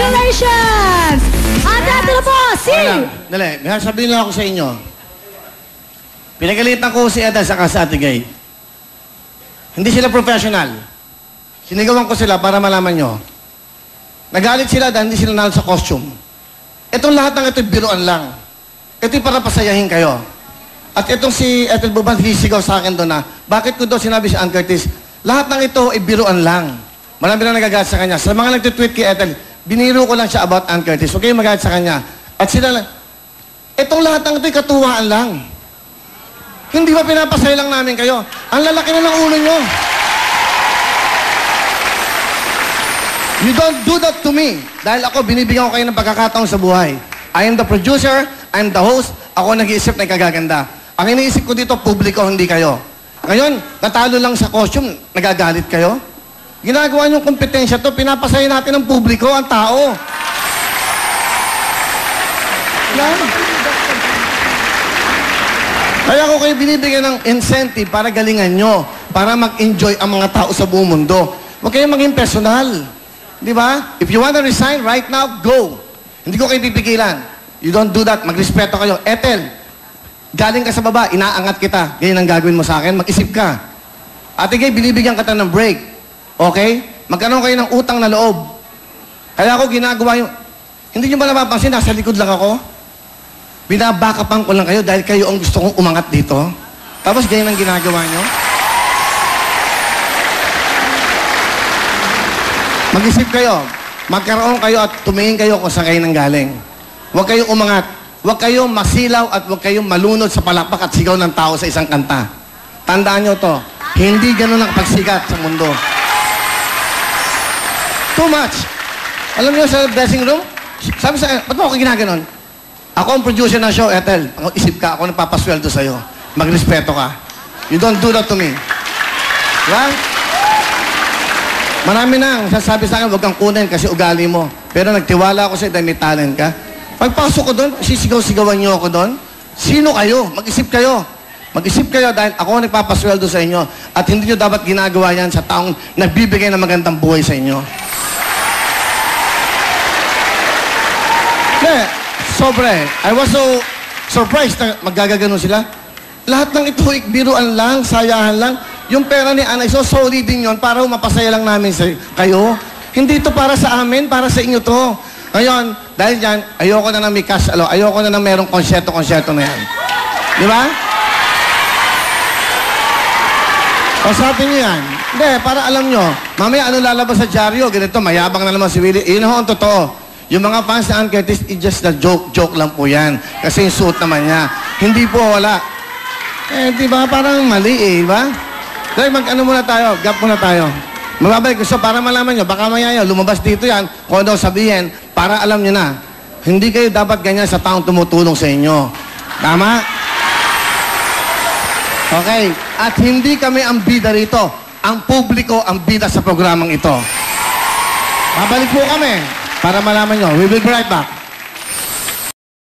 Congratulations! At ito na po, si... Dali, may sabihin lang ako sa inyo. Pinagalitan ko si Eda sa Ate Gay. Hindi sila professional. Sinigawan ko sila para malaman nyo. Nagalit sila dahil hindi sila nalo sa costume. Itong lahat ng ito'y biruan lang. Ito'y para pasayahin kayo. At itong si Ethel Buban, sisigaw sa akin doon na, bakit ko daw sinabi si Ann Curtis, lahat ng ito ay biruan lang. Marami na nagagalit sa kanya. Sa mga nagtitweet kay Ethel, biniro ko lang siya about Ann Curtis. Huwag kayong magalit sa kanya. At sila lang, itong lahat ng ito'y katuwaan lang. Hindi ba pinapasaya lang namin kayo? Ang lalaki na ng ulo nyo. You don't do that to me. Dahil ako, binibigyan ko kayo ng pagkakataon sa buhay. I am the producer, I am the host, ako nag-iisip na ikagaganda. Ang iniisip ko dito, publiko, hindi kayo. Ngayon, natalo lang sa costume, nagagalit kayo? Ginagawa niyong kompetensya to, pinapasaya natin ng publiko, ang tao. Kaya ako kayo binibigyan ng incentive para galingan nyo, para mag-enjoy ang mga tao sa buong mundo. Huwag kayong maging personal. Di ba? If you want to resign right now, go. Hindi ko kayo pipigilan. You don't do that. Magrespeto kayo. Ethel, galing ka sa baba, inaangat kita. Ganyan ang gagawin mo sa akin. Mag-isip ka. Ate Gay, binibigyan ka ng break. Okay? Magkaroon kayo ng utang na loob. Kaya ako ginagawa yung... Hindi nyo ba napapansin? Nasa likod lang ako. Binabakapan ko lang kayo dahil kayo ang gusto kong umangat dito. Tapos ganyan ang ginagawa nyo. Mag-isip kayo. Magkaroon kayo at tumingin kayo kung saan kayo nanggaling. Huwag kayong umangat. Huwag kayong masilaw at huwag kayong malunod sa palakpak at sigaw ng tao sa isang kanta. Tandaan nyo to. Hindi ganun ang pagsikat sa mundo. Too much. Alam nyo sa dressing room? Sabi sa ba't mo ako ginaganon? Ako ang producer ng show, Ethel. Ang isip ka, ako nagpapasweldo sa'yo. Magrespeto ka. You don't do that to me. Diba? Marami na sasabi sa akin, huwag kang kunin kasi ugali mo. Pero nagtiwala ako sa'yo dahil may talent ka. Pagpasok ko doon, sisigaw-sigawan niyo ako doon. Sino kayo? Mag-isip kayo. Mag-isip kayo dahil ako ang nagpapasweldo sa inyo. At hindi nyo dapat ginagawa yan sa taong nagbibigay ng magandang buhay sa inyo. Sobre. I was so surprised na magagaganon sila. Lahat ng ito, biruan lang, sayahan lang. Yung pera ni Ana, so solid din yun para mapasaya lang namin kayo. Hindi ito para sa amin, para sa inyo to. Ngayon, dahil dyan, ayoko na ng may cash, ayoko na ng merong konsyerto na yan. Di ba? O sabi niyo yan. Hindi, para alam nyo, mamaya ano lalabas sa dyaryo, ganito, mayabang na naman si Willie. Yun ho, ang totoo. Yung mga fans ni Ann Curtis, it's just a joke lang po yan. Kasi yung suit naman niya. Hindi po, wala. Di ba? Parang mali di ba? Dahil mag-ano muna tayo, gap muna tayo. Mababalik ko, so para malaman nyo, baka maya lumabas dito yan, kung ano sabihin, para alam nyo na, hindi kayo dapat ganyan sa taong tumutulong sa inyo. Tama? Okay. At hindi kami ang bida rito. Ang publiko ang bida sa programang ito. Babalik po kami. Para malaman nyo, we will be right back.